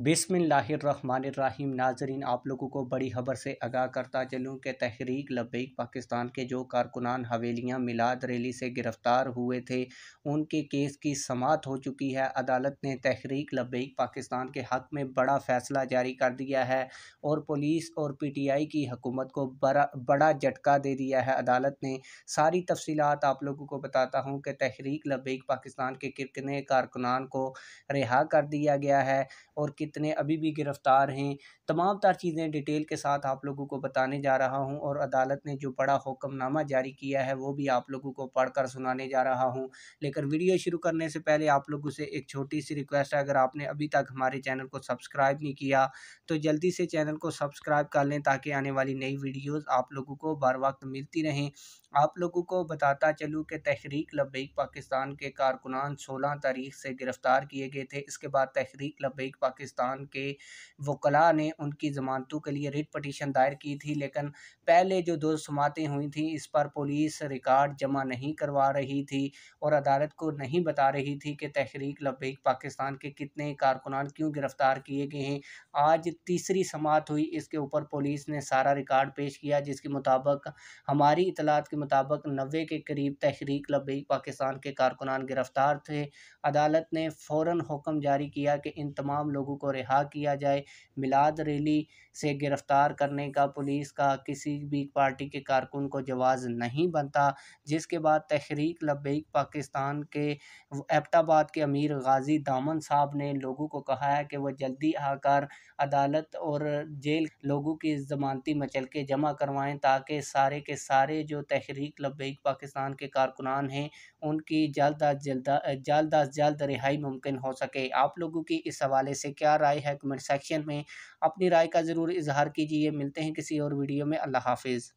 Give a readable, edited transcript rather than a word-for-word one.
बिस्मिल्लाहिर्रहमानिर्रहीम। नाजरीन, आप लोगों को बड़ी खबर से आगाह करता चलूं कि तहरीक लब्बैक पाकिस्तान के जो कारकुनान हवेलियां मिलाद रैली से गिरफ़्तार हुए थे, उनके केस की समाअत हो चुकी है। अदालत ने तहरीक लब्बैक पाकिस्तान के हक़ में बड़ा फ़ैसला जारी कर दिया है और पुलिस और PTI की हुकूमत को बड़ा झटका दे दिया है। अदालत ने सारी तफसीलात आप लोगों को बताता हूँ कि तहरीक लब्बैक पाकिस्तान के कितने कारकुनान को रिहा कर दिया गया है और कितने अभी भी गिरफ़्तार हैं। तमाम तर चीज़ें डिटेल के साथ आप लोगों को बताने जा रहा हूं और अदालत ने जो बड़ा हुक्मनामा जारी किया है वो भी आप लोगों को पढ़कर सुनाने जा रहा हूं। लेकिन वीडियो शुरू करने से पहले आप लोगों से एक छोटी सी रिक्वेस्ट है, अगर आपने अभी तक हमारे चैनल को सब्सक्राइब नहीं किया तो जल्दी से चैनल को सब्सक्राइब कर लें ताकि आने वाली नई वीडियोज़ आप लोगों को बर वक्त मिलती रहें। आप लोगों को बताता चलूँ कि तहरीक लब्बैक पाकिस्तान के कारकुनान 16 तारीख से गिरफ़्तार किए गए थे। इसके बाद तहरीक लब्बैक पाकिस्तान के वकला ने उनकी ज़मानतों के लिए रिट पटिशन दायर की थी, लेकिन पहले जो 2 समातें हुई थी इस पर पुलिस रिकॉर्ड जमा नहीं करवा रही थी और अदालत को नहीं बता रही थी कि तहरीक लब्बैक पाकिस्तान के कितने कारकुनान क्यों गिरफ़्तार किए गए हैं। आज तीसरी समात हुई, इसके ऊपर पुलिस ने सारा रिकॉर्ड पेश किया जिसके मुताबिक हमारी इतलात के मुताबिक 90 के करीब तहरीक लब्बैक पाकिस्तान के कारकुनान गिरफ़्तार थे। अदालत ने फ़ौरन हुक्म जारी किया कि इन तमाम लोगों को रिहा किया जाए। मिलाद रैली से गिरफ़्तार करने का पुलिस का किसी भी पार्टी के कारकुन को जवाज़ नहीं बनता। जिसके बाद तहरीक लब्बैक पाकिस्तान के एबटाबाद के अमीर गाजी दामन साहब ने लोगों को कहा है कि वह जल्दी आकर अदालत और जेल लोगों की ज़मानती मचलके जमा करवाएं ताकि सारे के सारे जो तहरीक लब्बैक पाकिस्तान के कारकुनान हैं उनकी जल्द अज जल्द रिहाई मुमकिन हो सके। आप लोगों की इस हवाले से क्या राय है, कमेंट सेक्शन में अपनी राय का ज़रूर इजहार कीजिए। मिलते हैं किसी और वीडियो में। अल्लाह हाफिज़।